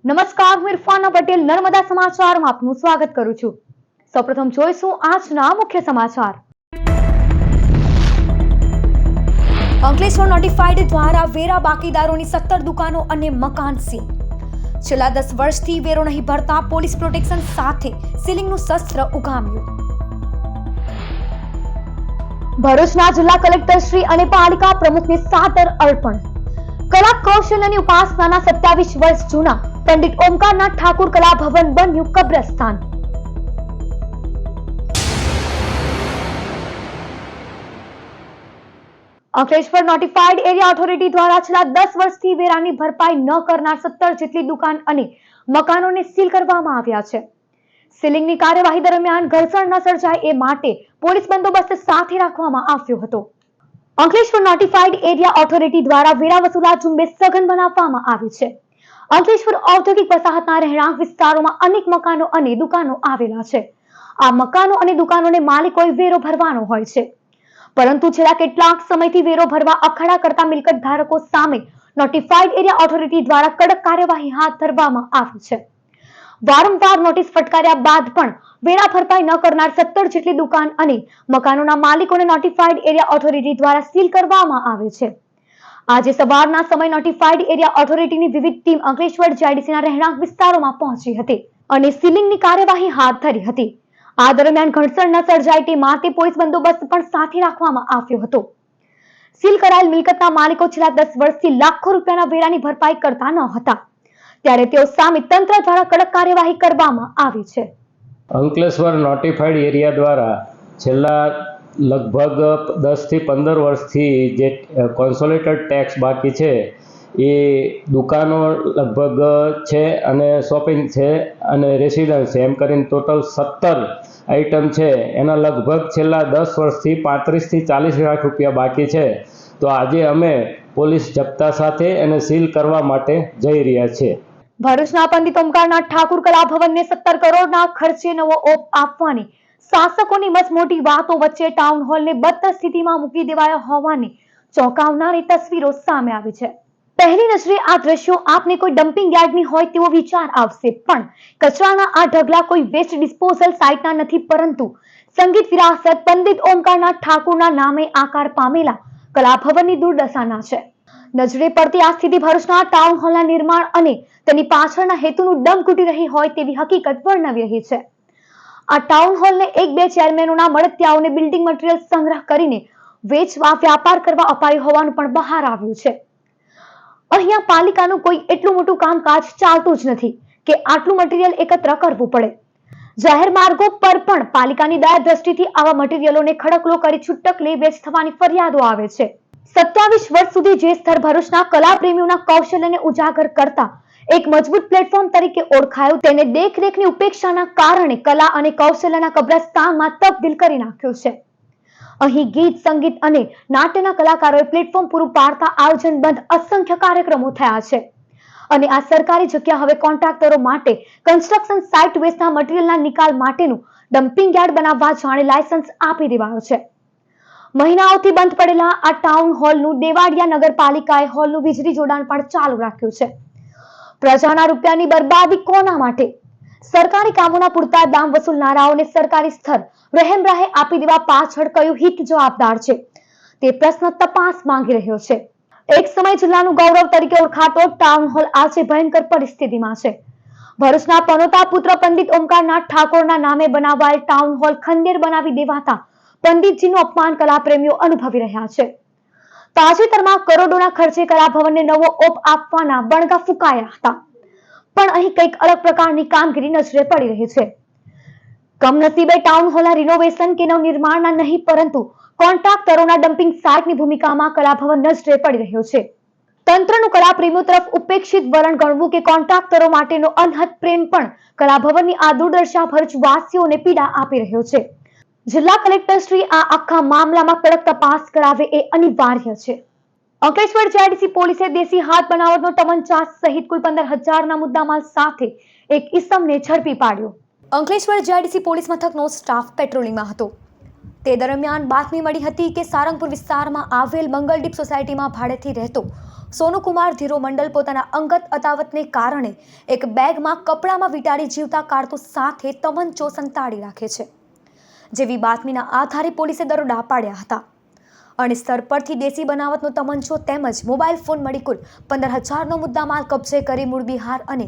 નમસ્કાર, હું ઇરફાના પટેલ નર્મદા સમાચારમાં આપનું સ્વાગત કરું છું। સૌપ્રથમ જોઈશું આજના મુખ્ય સમાચાર। અંકલેશ્વર નોટિફાઈડ દ્વારા વેરા બાકીદારોની 17 દુકાનો અને મકાન સીલ। છેલ્લા 10 વર્ષથી વેરો નહીં ભરતા પોલીસ પ્રોટેક્શન સાથે સીલિંગનું શસ્ત્ર ઉગામ્યું। ભરૂચના જિલ્લા કલેક્ટર શ્રી અને પાલિકા પ્રમુખને સાદર અર્પણ। કલા કૌશલ્યની ઉપાસનાના 27 વર્ષ જૂના પંડિત ઓમકારનાથ ઠાકુર કલા ભવન બન્યું કબ્રસ્તાન। અંકલેશ્વર નોટિફાઈડ એરિયા ઓથોરિટી દ્વારા છેલ્લા 10 વર્ષથી વેરાની ભરપાઈ ન કરનાર 17 જેટલી દુકાન અને મકાનોને સીલ કરવામાં આવ્યા છે। સીલિંગની કાર્યવાહી દરમિયાન ઘર્ષણ ન સર્જાય એ માટે પોલીસ બંદોબસ્ત સાથે રાખવામાં આવ્યો હતો। અંકલેશ્વર નોટિફાઈડ એરિયા ઓથોરિટી દ્વારા વેરા વસૂલા ઝુંબેશ સઘન બનાવવામાં આવી છે। અંકલેશ્વર ઔદ્યોગિક વસાહતના રહેણાંક વિસ્તારોમાં અનેક મકાનો અને દુકાનો આવેલા છે। આ મકાનો અને દુકાનોને માલિકોએ વેરો ભરવાનો હોય છે, પરંતુ છેલ્લા કેટલાક સમયથી વેરો ભરવા અખાડા કરતા મિલકત ધારકો સામે નોટિફાઈડ એરિયા ઓથોરિટી દ્વારા કડક કાર્યવાહી હાથ ધરવામાં આવી છે। વારંવાર નોટિસ ફટકાર્યા બાદ પણ વેરા ભરપાઈ ન કરનાર 17 જેટલી દુકાન અને મકાનોના માલિકોને નોટિફાઈડ એરિયા ઓથોરિટી દ્વારા સીલ કરવામાં આવે છે। આજે સવારના સમય નોટિફાઈડ એરિયા ઓથોરિટીની વિવિધ ટીમ અંકલેશ્વર જીઆઈડીસીના રહેણાંક વિસ્તારોમાં પહોંચી હતી અને સીલિંગની કાર્યવાહી હાથ ધરી હતી। આ દરમિયાન ઘર્ષણ ન સર્જાય તે માટે પોલીસ બંદોબસ્ત પણ સાથે રાખવામાં આવ્યો હતો। સીલ કરાયેલ મિલકતના માલિકો છેલ્લા 10 વર્ષથી લાખો રૂપિયાના વેરાની ભરપાઈ કરતા ન હતા, ત્યારે તેઓ સામે તંત્ર દ્વારા કડક કાર્યવાહી કરવામાં આવી છે। અંકલેશ્વર નોટિફાઈડ એરિયા દ્વારા છેલ્લા લગભગ 10 થી 15 વર્ષથી જે કોન્સોલિડેટેડ ટેક્સ બાકી છે એ દુકાનો લગભગ છે અને શોપિંગ છે અને રેસિડન્સ છે, એમ કરીને ટોટલ 17 આઇટમ છે। એના લગભગ છેલ્લા 10 વર્ષથી 35 થી 40 લાખ રૂપિયા બાકી છે। તો આજે અમે પોલીસ જપ્તા સાથે એને સીલ કરવા માટે જઈ રહ્યા છીએ। ભરૂચના પંડિત ઓમકારનાથ ઠાકુર કલા ભવનને 17 કરોડના ખર્ચે નવો ઓપ આપવાની શાસકોની મસમોટી વાતો વચ્ચે ટાઉન હોલને બદતર સ્થિતિમાં મૂકી દેવાયો હોવાની ચોંકાવનારી તસવીરો સામે આવી છે। પહેલી નજરે આ દ્રશ્યો આપને કોઈ ડમ્પિંગ યાર્ડની હોય તેવો વિચાર આવશે, પણ કચરાના આ ઢગલા કોઈ વેસ્ટ ડિસ્પોઝલ સાઇટના નથી, પરંતુ સંગીત વિરાસત પંડિત ઓમકારનાથ ઠાકુરના નામે આકાર પામેલા કલા ભવનની દુર્દશાના છે। નજરે પડતી આ સ્થિતિ ભરૂચના ટાઉન હોલના નિર્માણ અને તેની પાછળના હેતુનું દમ ઘૂંટી રહી હોય તેવી હકીકત વર્ણવી રહી છે। આ ટાઉન હોલને 1-2 ચેરમેનોના મળતિયાઓને બિલ્ડિંગ મટીરીયલ સંગ્રહ કરીને વેચવા વ્યાપાર કરવા અપાયું હોવાનું પણ બહાર આવ્યું છે। અહીંયા પાલિકાનું કોઈ એટલું મોટું કામકાજ ચાલતું જ નથી કે આટલું મટીરીયલ એકત્ર કરવું પડે। જાહેર માર્ગો પર પણ પાલિકાની દયા દ્રષ્ટિથી આવા મટીરીયલોને ખડકલો કરી છૂટક લઈ વેચ થવાની ફરિયાદો આવે છે। 27 વર્ષ સુધી જે સ્તર ભરૂચના કલા પ્રેમીઓના કૌશલ્યને ઉજાગર કરતા એક મજબૂત પ્લેટફોર્મ તરીકે ઓળખાયું, તેને દેખરેખની ઉપેક્ષાના કારણે કલા અને કૌશલ્યના કબ્રસ્તાનમાં તબદીલ કરી નાખ્યું છે। અહીં ગીત, સંગીત અને નાટ્યના કલાકારોએ પ્લેટફોર્મ પૂરું પાડતા આયોજનબદ્ધ અસંખ્ય કાર્યક્રમો થયા છે અને આ સરકારી જગ્યા હવે કોન્ટ્રાક્ટરો માટે કન્સ્ટ્રક્શન સાઇટ વેસ્ટના મટીરીયલના નિકાલ માટેનું ડમ્પિંગ યાર્ડ બનાવવા જાણે લાયસન્સ આપી દેવાયો છે। મહિનાઓથી બંધ પડેલા આ ટાઉન હોલનું દેવાડિયા નગરપાલિકાએ હોલનું વીજળી જોડાણ પણ ચાલુ રાખ્યું છે। પ્રજાના રૂપિયાની બરબાદી કોના માટે? સરકારી કામોના પૂરતા દામ વસૂલનારાઓને સરકારી સ્થળ રહેમરાહે આપી દેવા પાછળ કયું હિત જવાબદાર છે તે પ્રશ્ન તપાસ માંગી રહ્યો છે। એક સમય જિલ્લાનું ગૌરવ તરીકે ઓળખાતો ટાઉન હોલ આજે ભયંકર પરિસ્થિતિમાં છે। ભરૂચના પનોતા પુત્ર પંડિત ઓમકારનાથ ઠાકોરના નામે બનાવાયેલ ટાઉન હોલ ખંડેર બનાવી દેવાતા પંડિતજીનું અપમાન કલા પ્રેમીઓ અનુભવી રહ્યા છે। તાજેતરમાં કરોડોના ખર્ચે કલા ભવનને નવો ઓપ આપવાના બણગા ફૂંકાયા હતા, પણ અહીં કંઈક અલગ પ્રકારની કામગીરી નજરે પડી રહી છે। કમનસીબે ટાઉન હોલના રિનોવેશન કે નવનિર્માણના નહીં, પરંતુ કોન્ટ્રાક્ટરોના ડમ્પિંગ સાઇટની ભૂમિકામાં કલા ભવન નજરે પડી રહ્યો છે। તંત્રનું કલા પ્રેમીઓ તરફ ઉપેક્ષિત વલણ ગણવું કે કોન્ટ્રાક્ટરો માટેનો અનહદ પ્રેમ પણ કલા ભવનની આ દુર્દશા ભરૂચવાસીઓને પીડા આપી રહ્યો છે। જિલ્લા કલેક્ટર શ્રી આ આખા મામલામાં કડક તપાસ કરાવે એ અનિવાર્ય છે। અંકલેશ્વર જીઆઈડીસી પોલીસે દેશી હાથ બનાવટનો તમંચા સહિત કુલ 15,000ના મુદ્દામાલ સાથે એક ઇસમને ઝડપી પાડ્યો। અંકલેશ્વર જીઆઈડીસી પોલીસ મથકનો સ્ટાફ પેટ્રોલિંગમાં હતો। તે દરમિયાન બાતમી મળી હતી કે સારંગપુર વિસ્તારમાં આવેલ મંગલદીપ સોસાયટીમાં ભાડેથી રહેતો સોનુકુમાર ધીરો મંડલ પોતાના અંગત અદાવતને કારણે એક બેગમાં કપડામાં વીંટાળી જીવતા કારતૂસ સાથે તમંચો સંતાડી રાખે છે, જેવી બાતમીના આધારે પોલીસે દરોડા પાડ્યા હતા અને સ્થળ પરથી દેશી બનાવટનો તમંચો તેમજ મોબાઈલ ફોન મળી કુલ 15,000નો મુદ્દામાલ કબજે કરી મૂળ બિહાર અને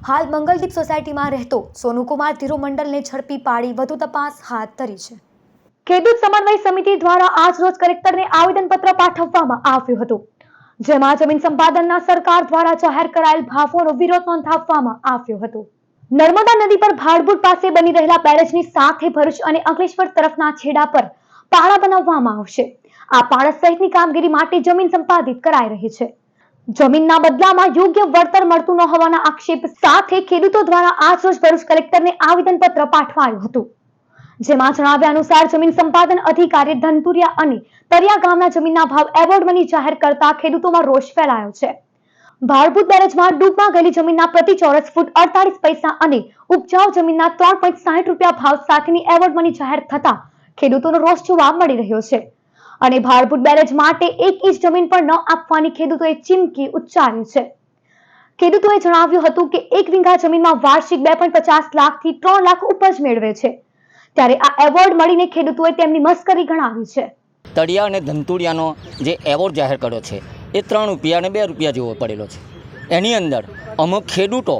હાલ મંગલદીપ સોસાયટીમાં રહેતો સોનુકુમાર ધીરો મંડલને ઝડપી પાડી વધુ તપાસ હાથ ધરી છે। ખેડૂત સમન્વય સમિતિ દ્વારા આજ રોજ કલેક્ટરને આવેદનપત્ર પાઠવવામાં આવ્યું હતું, જેમાં જમીન સંપાદનના સરકાર દ્વારા જાહેર કરાયેલ ભાવોનો વિરોધ નોંધાવવામાં આવ્યો હતો। નર્મદા નદી પર ભાડભૂત પાસે બની રહેલા બેરેજની સાથે ભરૂચ અને અંકલેશ્વર તરફના છેડા પર પાળા બનાવવામાં આવશે। આ પાળા સહિતની કામગીરી માટે જમીન સંપાદિત કરાઈ રહી છે। જમીનના બદલામાં યોગ્ય વળતર મળતું ન હોવાના આક્ષેપ સાથે ખેડૂતો દ્વારા આજ રોજ ભરૂચ કલેક્ટરને આવેદનપત્ર પાઠવાયું હતું, જેમાં જણાવ્યા અનુસાર જમીન સંપાદન અધિકારી ધનતુરિયા અને તરિયા ગામના જમીનના ભાવ એવોર્ડ મની જાહેર કરતા ખેડૂતોમાં રોષ ફેલાયો છે। ભાડભૂત બેરેજમાં ડૂબમાં ગયેલી જમીનના પ્રતિ ચોરસ ફૂટ 48 પૈસા અને ઉપજાઉ જમીનના 3.60 રૂપિયા ભાવ સાથેની એવોર્ડ મની જાહેર થતા ખેડૂતોનો રોષ જોવા મળી રહ્યો છે અને ભાડભૂત બેરેજ માટે 1 ઇંચ જમીન પણ ન આપવાની ખેડૂતોએ ચીમકી ઉચ્ચારી છે। ખેડૂતોએ જણાવ્યું હતું કે 1 વીઘા જમીનમાં વાર્ષિક 2.50 લાખથી 3 લાખ ઉપજ મેળવે છે, ત્યારે આ એવોર્ડ મળીને ખેડૂતોએ તેમની મસ્કરી ગણાવી છે। તળિયા અને ધંતુરિયાનો જે એવોર્ડ જાહેર કર્યો છે એ 3 રૂપિયા અને 2 રૂપિયા જેવો પડેલો છે। એની અંદર અમુક ખેડૂતો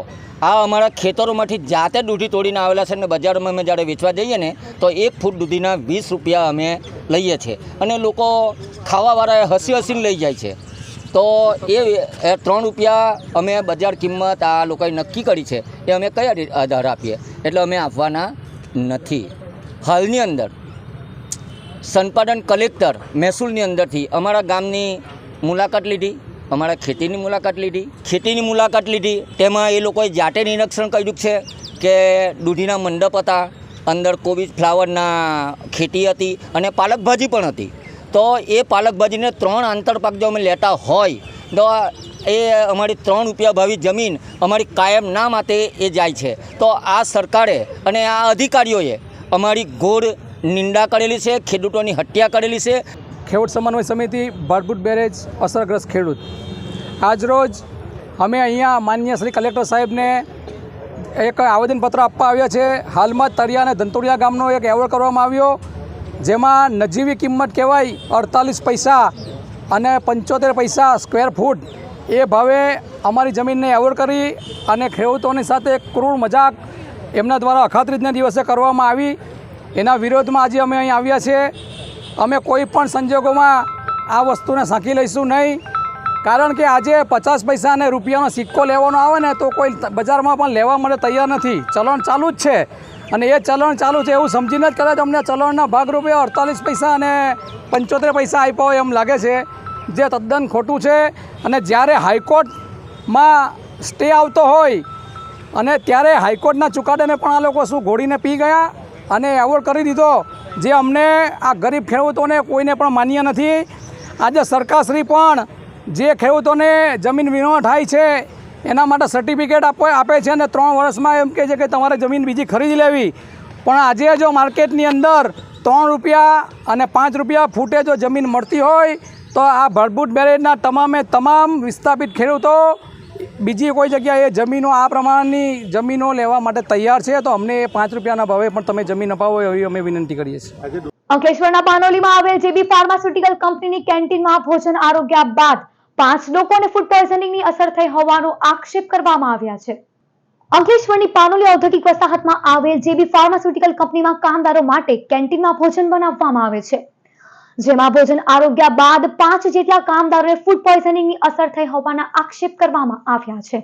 આ અમારા ખેતરોમાંથી જાતે દૂધી તોડીને આવેલા છે અને બજારમાં અમે જ્યારે વેચવા જઈએ ને તો 1 ફૂટ દૂધીના 20 રૂપિયા અમે લઈએ છીએ અને લોકો ખાવાવાળા હસી હસીને લઈ જાય છે। તો એ 3 રૂપિયા અમે બજાર કિંમત આ લોકોએ નક્કી કરી છે એ અમે કયા આધાર આપીએ, એટલે અમે આપવાના નથી। હાલની અંદર સંપાદન કલેક્ટર મહેસૂલની અંદરથી અમારા ગામની મુલાકાત લીધી, અમારા ખેતીની મુલાકાત લીધી, તેમાં એ લોકોએ જાતે નિરીક્ષણ કર્યું છે કે દૂધીના મંડપ હતા, અંદર કોબીજ ફ્લાવરના ખેતી હતી અને પાલકભાજી પણ હતી। તો એ પાલકભાજીને 3 આંતરપાક જો અમે લેતા હોય તો એ અમારી 3 રૂપિયા ભાવી જમીન અમારી કાયમ ના માટે એ જાય છે। તો આ સરકારે અને આ અધિકારીઓએ અમારી ઘોર નિંદા કરેલી છે, ખેડૂતોની હત્યા કરેલી છે। ખેડૂત સમન્વય સમિતિ ભાડભૂત બેરેજ અસરગ્રસ્ત ખેડૂત આજરોજ અમે અહીંયા માનનીય શ્રી કલેક્ટર સાહેબને એક આવેદનપત્ર આપવા આવ્યા છે। હાલમાં તરિયા અને ધંતુરિયા ગામનો એક એવોર્ડ કરવામાં આવ્યો, જેમાં નજીવી કિંમત કહેવાય 48 પૈસા અને 75 પૈસા સ્ક્વેર ફૂટ એ ભાવે અમારી જમીનને એવોર્ડ કરી અને ખેડૂતોની સાથે એક ક્રૂર મજાક એમના દ્વારા અખાત્રીજના દિવસે કરવામાં આવી। એના વિરોધમાં આજે અમે અહીં આવ્યા છીએ। અમે કોઈ પણ સંજોગોમાં આ વસ્તુને સાંકી લઈશું નહીં, કારણ કે આજે 50 પૈસા અને રૂપિયાનો સિક્કો લેવાનો આવે ને તો કોઈ બજારમાં પણ લેવા માટે તૈયાર નથી। ચલણ ચાલુ જ છે અને એ ચલણ ચાલુ છે એવું સમજીને જ કદાચ અમને ચલણના ભાગરૂપે 48 પૈસા અને 75 પૈસા આપ્યા હોય એમ લાગે છે, જે તદ્દન ખોટું છે। અને જ્યારે હાઈકોર્ટમાં સ્ટે આવતો હોય અને ત્યારે હાઈકોર્ટના ચુકાદાને પણ આ લોકો શું ઘોડીને પી ગયા અને એવોર્ડ કરી દીધો, જે અમને આ ગરીબ ખેડૂતોને કોઈને પણ માન્ય નથી। આજે સરકારશ્રી પણ જે ખેડૂતોને જમીન વિહોણા થાય છે એના માટે સર્ટિફિકેટ આપે છે અને 3 વર્ષમાં એમ કહે છે કે તમારે જમીન બીજી ખરીદી લેવી, પણ આજે જો માર્કેટની અંદર 3 રૂપિયા અને 5 રૂપિયા ફૂટે જો જમીન મળતી હોય તો આ ભાડભૂત બેરેજના તમામ વિસ્થાપિત ખેડૂતો બીજી કોઈ જગ્યાએ જમીનો આ પ્રમાણની જમીનો લેવા માટે તૈયાર છે। તો અમને 5 રૂપિયાના ભાવે પણ તમે જમીન અપાવો એવી અમે વિનંતી કરીએ છીએ। અંકલેશ્વરના પાનોલીમાં આવેલ જેબી ફાર્માસ્યુટિકલ કંપનીની કેન્ટીનમાં ભોજન આરોગ્યા બાદ 5 લોકોને ફૂડ પોઈઝનિંગની અસર થઈ હોવાનો આક્ષેપ કરવામાં આવ્યા છે। અંકલેશ્વરની પાનોલી ઔદ્યોગિક વસાહતમાં આવેલ જેબી ફાર્માસ્યુટિકલ કંપનીમાં કામદારો માટે કેન્ટીનમાં ભોજન બનાવવામાં આવે છે, જેમાં ભોજન આરોગ્યા બાદ 5 જેટલા કામદારોને ફૂડ પોઈઝનિંગની અસર થઈ હોવાના આક્ષેપ કરવામાં આવ્યા છે।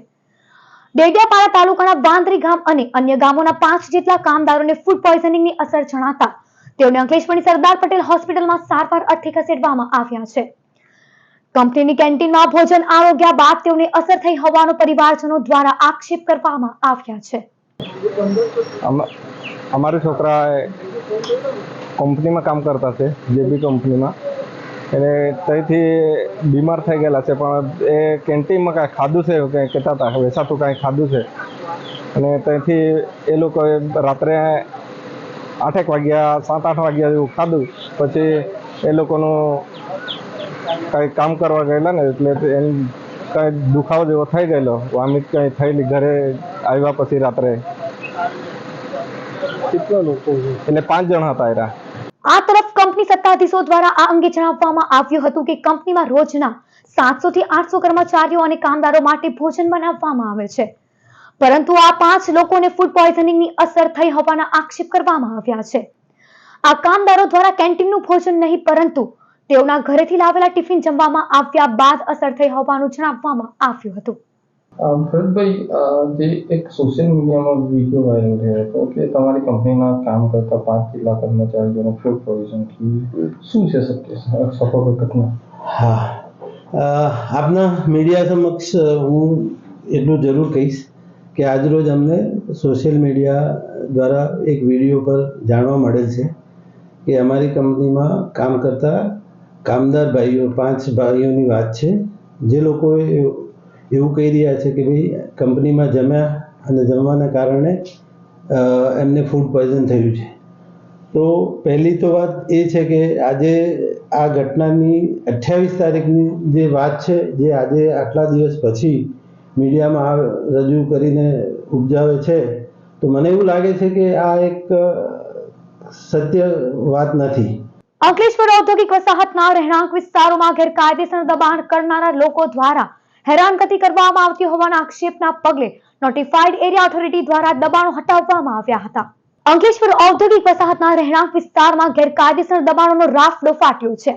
ડેડિયાપાડા તાલુકાના વાંદરી ગામ અને અન્ય ગામોના 5 જેટલા કામદારોને ફૂડ પોઈઝનિંગની અસર જણાતા તેઓને અંકલેશ્વરની સરદાર પટેલ હોસ્પિટલમાં સારવાર અર્થે ખસેડવામાં આવ્યા છે। કંપનીની કેન્ટીનમાં ભોજન આરોગ્યા બાદ તેઓને અસર થઈ હોવાનો પરિવારજનો દ્વારા આક્ષેપ કરવામાં આવ્યા છે। અમારા છોકરા કંપનીમાં કામ કરતા છે, જેબી કંપનીમાં, અને ત્યાંથી બીમાર થઈ ગયેલા છે, પણ એ કેન્ટીનમાં કાંઈ ખાધું છે કંઈ કહેતા હતા વેચાતું કાંઈ ખાધું છે અને ત્યાંથી એ લોકોએ રાત્રે 8 વાગ્યા 7-8 વાગ્યા જેવું ખાધું. પછી એ લોકોનું કંઈ કામ કરવા ગયેલા ને એટલે એને કંઈ દુખાવો જેવો થઈ ગયેલો, વોમિટ કંઈ થયેલી ઘરે આવ્યા પછી રાત્રે. કેટલા લોકો? એટલે 5 જણ હતા એરા. આ તરફ કંપની સત્તાધીશો દ્વારા આ અંગે જણાવવામાં આવ્યું હતું કે કંપનીમાં રોજના 700 થી 800 કર્મચારીઓ અને કામદારો માટે ભોજન બનાવવામાં આવે છે, પરંતુ આ 5 લોકોને ફૂડ પોઈઝનિંગની અસર થઈ હોવાના આક્ષેપ કરવામાં આવ્યા છે. આ કામદારો દ્વારા કેન્ટીનનું ભોજન નહીં પરંતુ તેઓના ઘરેથી લાવેલા ટિફિન જમવામાં આવ્યા બાદ અસર થઈ હોવાનું જણાવવામાં આવ્યું હતું. ભરતભાઈ, જે એક સોશિયલ મીડિયામાં વિડીયો વાયરલ થયો હતો કે તમારી કંપનીના કામ કરતા 5 જેટલા કર્મચારીઓને ફૂડ પોઈઝન થયું, શું છે સફળ ઘટના? હા, આપના મીડિયા સમક્ષ હું એટલું જરૂર કહીશ કે આજરોજ અમને સોશિયલ મીડિયા દ્વારા એક વિડીયો પર જાણવા મળેલ છે કે અમારી કંપનીમાં કામ કરતા કામદાર ભાઈઓ 5 ભાઈઓની વાત છે, જે લોકોએ એવું કહી રહ્યા છે કે ભાઈ કંપનીમાં જમ્યા અને જમવાના કારણે એમને ફૂડ પોઈઝન થયું છે. તો પહેલી તો વાત એ છે કે આજે આ ઘટનાની 28 તારીખની જે વાત છે, જે આજે આટલા દિવસ પછી મીડિયામાં રજૂ કરીને ઉપજાવે છે, તો મને એવું લાગે છે કે આ એક સત્ય વાત નથી. અંકલેશ્વર ઔદ્યોગિક વસાહતના રહેણાંક વિસ્તારોમાં ગેરકાયદેસર દબાણ કરનારા લોકો દ્વારા હેરાનગતિ કરવામાં આવતી હોવાના આક્ષેપના પગલે નોટિફાઈડ એરિયા ઓથોરિટી દ્વારા દબાણો હટાવવામાં આવ્યા હતા. અંકલેશ્વર ઔદ્યોગિક વસાહતના રહેણાંક વિસ્તારમાં ગેરકાયદેસર દબાણોનો રાફડો ફાટ્યો છે,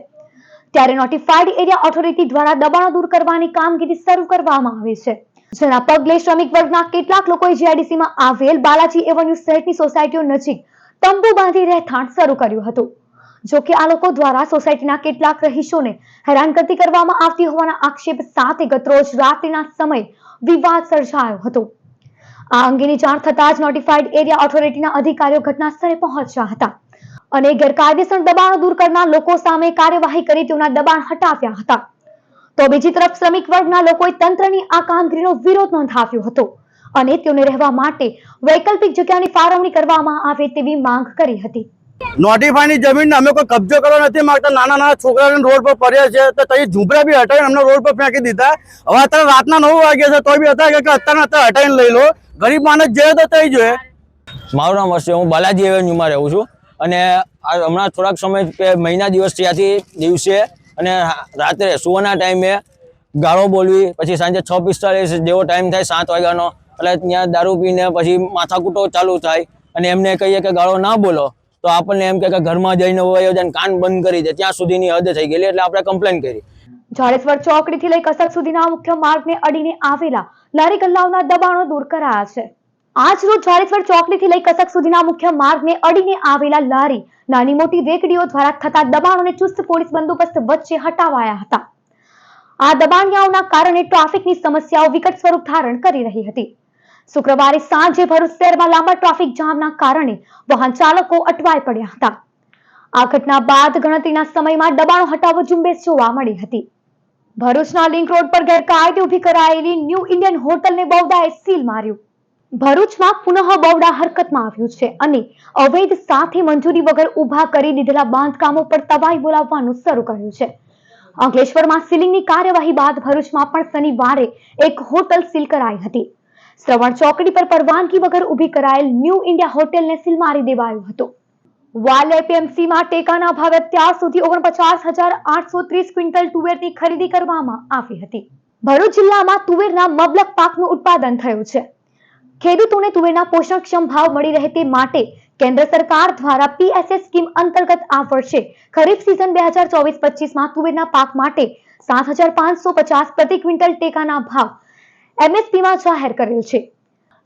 ત્યારે નોટિફાઈડ એરિયા ઓથોરિટી દ્વારા દબાણો દૂર કરવાની કામગીરી શરૂ કરવામાં આવી છે, જેના પગલે શ્રમિક વર્ગના કેટલાક લોકોએ જીઆઈડીસીમાં આવેલ બાલાજી એવન્યુ સહિતની સોસાયટીઓ નજીક તંબુ બાંધી રહેઠાણ શરૂ કર્યું હતું. જો કે આ લોકો દ્વારા સોસાયટીના કેટલાક રહીશોને હેરાનગતિ કરવામાં આવતી હોવાના આક્ષેપ સાથે ગતરોજ રાત્રિના સમયે વિવાદ સર્જાયો હતો. આ અંગેની જાણ થતાં જ નોટિફાઈડ એરિયા ઓથોરિટીના અધિકારીઓ ઘટના સ્થળે પહોંચ્યા હતા અને ગેરકાયદેસર દબાણો દૂર કરનાર લોકો સામે કાર્યવાહી કરી તેઓના દબાણ હટાવ્યા હતા. તો બીજી તરફ શ્રમિક વર્ગના લોકોએ તંત્રની આ કામગીરીનો વિરોધ નોંધાવ્યો હતો અને તેઓને રહેવા માટે વૈકલ્પિક જગ્યાની ફાળવણી કરવામાં આવે તેવી માંગ કરી હતી. નોટિફાઈની જમીન અમે કોઈ કબજો કરવા નથી માંગતા. નાના છોકરાઓને રોડ પર પડ્યા છે તો તઈ ઝૂંપડા બી હટાવીને અમને રોડ પર ફેંકી દીધા. હવે અત્યારે રાતના 9 વાગ્યા છે તોય બી અત્યારે અત્યારે હટાવીને લઈ લો. ગરીબ માણસ જે તો તઈ જોઈએ. મારું નામ હર્ષ છે, હું બાલાજી એવન્યુમાં રહું છું અને હમણાં થોડાક સમય મહિના દિવસ ત્યાંથી દિવસે અને રાત્રે સુવાના ટાઈમે ગાળો બોલવી, પછી સાંજે 6:45 જેવો ટાઈમ થાય 7 વાગ્યાનો એટલે ત્યાં દારૂ પીને પછી માથાકૂટો ચાલુ થાય અને એમને કહીએ કે ગાળો ના બોલો તો આપણને એમ કે ઘરમાં જઈને કાન બંધ કરી દે. ત્યાં સુધીની હદ થઈ ગયેલી એટલે આપણે કમ્પ્લેન કરી. જાડેશ્વર ચોકડીથી લઈ કસક સુધીના મુખ્ય માર્ગને અડીને આવેલા લારી ગલ્લાઓના દબાણો દૂર કરાયા છે. આજ રોજ જાડેશ્વર ચોકડીથી લઈ કસક સુધીના મુખ્ય માર્ગને અડીને આવેલા લારી, નાની મોટી રેકડીઓ દ્વારા થતા દબાણોને ચુસ્ત પોલીસ બંદોબસ્ત વચ્ચે હટાવાયા હતા. આ દબાણિયાઓના કારણે ટ્રાફિકની સમસ્યાઓ વિકટ સ્વરૂપ ધારણ કરી રહી હતી. શુક્રવારે સાંજે ભરૂચ શહેરમાં લાંબા ટ્રાફિક જામના કારણે વાહન ચાલકો અટવાઈ પડ્યા હતા. આ ઘટના બાદ ગણતરીના સમયમાં દબાણો હટાવો ઝુંબેશ જોવા મળી હતી. ભરૂચના લિંક રોડ પર ગેરકાયદે ઊભી કરાયેલી ન્યૂ ઇન્ડિયન હોટલને બૌદ્ધાએ સીલ માર્યું. ભરૂચમાં પુનઃ બૌદ્ધા હરકતમાં આવ્યું છે અને અવૈધ સાથે મંજૂરી વગર ઊભા કરી દીધેલા બાંધકામો પર તવાઈ બોલાવવાનું શરૂ કર્યું છે. અંકલેશ્વરમાં સીલિંગની કાર્યવાહી બાદ ભરૂચમાં પણ શનિવારે એક હોટલ સીલ કરાઈ હતી. શ્રવણ ચોકડી પર પરવાનગી વગર ઊભી કરાયેલ ન્યૂ ઇન્ડિયા હોટેલને સીલ મારી દેવાયું હતું. વાલ એપીએમસીમાં ટેકાના ભાવે અત્યાર સુધી 49,830 ક્વિન્ટલ તુવેરની ખરીદી કરવામાં આવી હતી. ભરૂચ જિલ્લામાં તુવેરના મબલક પાકનું ઉત્પાદન થયું છે. ખેડૂતોને તુવેરના પોષણક્ષમ ભાવ મળી રહે તે માટે કેન્દ્ર સરકાર દ્વારા પીએસએસ સ્કીમ અંતર્ગત આ વર્ષે ખરીફ સિઝન 2024-25માં તુવેરના પાક માટે 7,550 પ્રતિ ક્વિન્ટલ ટેકાના ભાવ એમએસપીમાં જાહેર કરેલ છે,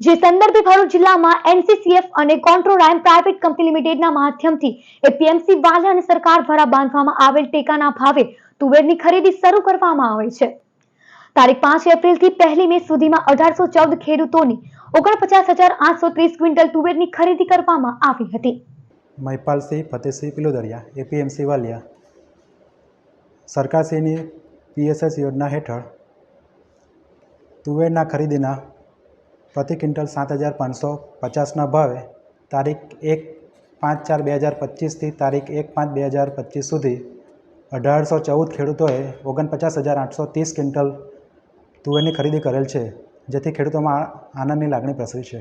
જે સંદર્ભે ભરૂચ જિલ્લામાં એનસીસીએફ અને કોન્ટ્રોરાઇમ પ્રાઇવેટ કંપની લિમિટેડના માધ્યમથી એપીએમસી વાલા અને સરકાર દ્વારા બાંધવામાં આવેલ ટેકાના ભાવે તુવેરની ખરીદી શરૂ કરવામાં આવી છે. તારીખ 5 એપ્રિલથી 1 મે સુધીમાં 1814 ખેડૂતોની 49,830 ક્વિન્ટલ તુવેરની ખરીદી કરવામાં આવી હતી. મહિપાલસિંહ ફતેહસિંહ પિલોદરિયા, એપીએમસી વાલિયા. સરકારશ્રીની પીએસએસ યોજના હેઠળ તુવેરના ખરીદીના પ્રતિ ક્વિન્ટલ 7,550ના ભાવે તારીખ 1 5/4/2025થી તારીખ 1/5/2025 સુધી 1814 ખેડૂતોએ 49,830 ક્વિન્ટલ તુવેરની ખરીદી કરેલ છે, જેથી ખેડૂતોમાં આનંદની લાગણી પ્રસરી છે.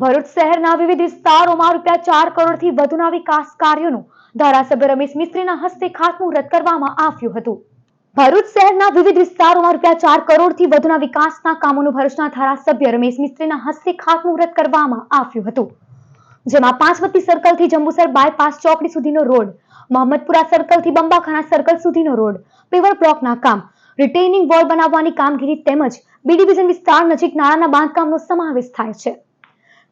ભરૂચ શહેરના વિવિધ વિસ્તારોમાં ₹4 કરોડથી વધુના વિકાસ કાર્યોનું ધારાસભ્ય રમેશ મિસ્ત્રીના હસ્તે ખાતમુહૂર્ત કરવામાં આવ્યું હતું. ભરૂચ શહેરના વિવિધ વિસ્તારોમાં ₹4 કરોડથી વધુના વિકાસના કામોનું ભરૂચના ધારાસભ્ય રમેશ મિસ્ત્રીના હસ્તે ખાતમુહૂર્ત કરવામાં આવ્યું હતું, જેમાં પાંચબત્તી સર્કલથી જંબુસર બાયપાસ ચોકડી સુધીનો રોડ, મોહમ્મદપુરા સર્કલથી બંબાખાના સર્કલ સુધીનો રોડ, પેવર બ્લોકના કામ, રિટેઇનિંગ વોલ બનાવવાની કામગીરી તેમજ બી ડિવિઝન વિસ્તાર નજીક નાળાના બાંધકામનો સમાવેશ થાય છે.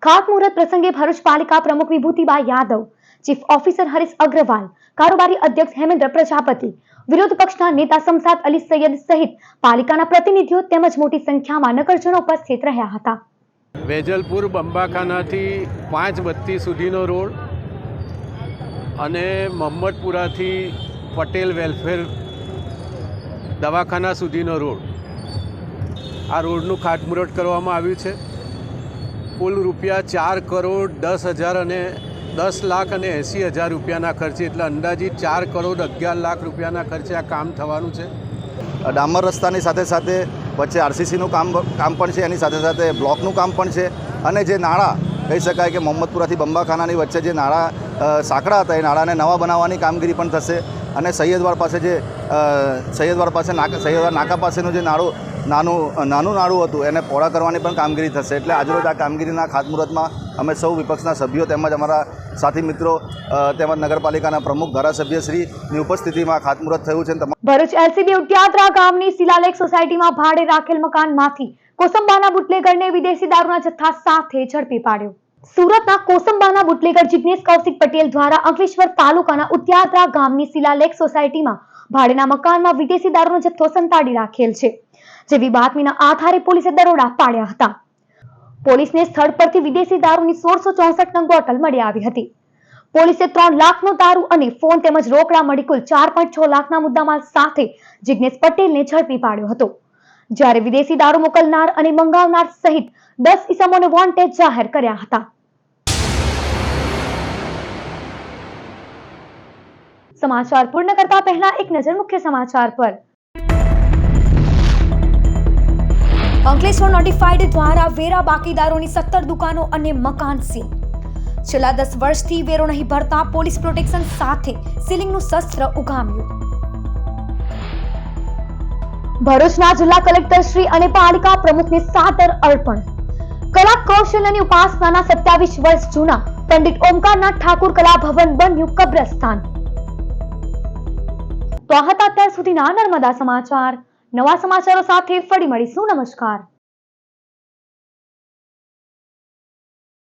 ખાતમુહૂર્ત પ્રસંગે ભરૂચ પાલિકા પ્રમુખ વિભૂતિબા યાદવ, ચીફ ઓફિસર હરીશ અગ્રવાલ, કારોબારી અધ્યક્ષ હેમેન્દ્ર પ્રજાપતિ, વિરોધ પક્ષના નેતા શમસાદ અલી સૈયદ સહિત પાલિકાના પ્રતિનિધિઓ તેમજ મોટી સંખ્યામાં નગરજનો ઉપસ્થિત રહ્યા હતા. વેજલપુર બંબાખાનાથી પાંચબત્તી સુધીનો રોડ અને મોહમ્મદપુરાથી પટેલ વેલફેર દવાખાના સુધીનો રોડ, આ રોડનું ખાતમુહૂર્ત કરવામાં આવ્યું છે. કુલ ₹4,10,00,000 અને 10,80,000 રૂપિયાના ખર્ચે, એટલે અંદાજિત ₹4,11,00,000 ખર્ચે આ કામ થવાનું છે. ડામર રસ્તાની સાથે સાથે વચ્ચે આરસીસીનું કામ પણ છે, એની સાથે સાથે બ્લોકનું કામ પણ છે. અને જે નાળા કહી શકાય કે મોહમ્મદપુરાથી બંબાખાનાની વચ્ચે જે નાળા સાંકડા હતા, એ નાળાને નવા બનાવવાની કામગીરી પણ થશે. અને સૈયદવાડ પાસે સૈયદવાડ નાકા પાસેનું જે નાનું નાળું હતું એને પહોળા કરવાની પણ કામગીરી થશે. એટલે આજરોજ આ કામગીરીના ખાતમુહૂર્તમાં અમે સૌ વિપક્ષના સભ્યો તેમજ અમારા સાથી મિત્રો તેમજ નગરપાલિકાના પ્રમુખ ધારાસભ્યશ્રીની ઉપસ્થિતિમાં ખાતમુહૂર્ત થયું છે. ભરૂચ એલસીબી ઉટિયાત્રા ગામની શિલાલેખ સોસાયટીમાં ભાડે રાખેલ મકાનમાંથી કોસંબાના બુટલેગરને વિદેશી દારૂના જથ્થા સાથે ઝડપી પાડ્યો. સુરતના કોસંબાના બુટલેગર જિગ્નેશ કૌશિક પટેલ દ્વારા અંકલેશ્વર તાલુકાના ઉટિયાત્રા ગામની શિલાલેખ સોસાયટીમાં ભાડેના મકાનમાં વિદેશી દારૂનો જથ્થો સંતાડી રાખેલ છે, જેવી બાતમીના આધારે પોલીસે દરોડા પાડ્યા હતા. પોલીસને સ્થળ પરથી વિદેશી દારૂની 1664 નંગ બોટલ મળી આવી હતી. પોલીસે 3 લાખનો દારૂ અને ફોન તેમજ રોકડા મળી કુલ 4.6 લાખના મુદ્દામાલ સાથે જિગ્નેશ પટેલને ઝડપી પાડ્યો હતો, જ્યારે વિદેશી દારૂ મોકલનાર અને મંગાવનાર સહિત 10 ઇસમોને વોન્ટેડ જાહેર કર્યા હતા. સમાચાર પૂર્ણ કરતા પહેલા એક નજર મુખ્ય સમાચાર પર. અંકલેશ્વર નોટિફાઈડ દ્વારા વેરા બાકીદારોની 17 દુકાનો અને મકાન સીલ. છેલ્લા 10 વર્ષથી વેરો નહીં ભરતા પોલીસ પ્રોટેક્શન સાથે સીલિંગનું શસ્ત્ર ઉગામ્યું. ભરૂચના જિલ્લા કલેક્ટર શ્રી અને પાલિકા પ્રમુખને સાદર અર્પણ. કલા કૌશલ્યની ઉપાસનાના 27 વર્ષ જૂના પંડિત ઓમકારનાથ ઠાકુર કલા ભવન બન્યું કબ્રસ્તાન. તો આ હતા અત્યાર સુધીના નર્મદા સમાચાર. નવા સમાચારો સાથે ફરી મળીશું. નમસ્કાર.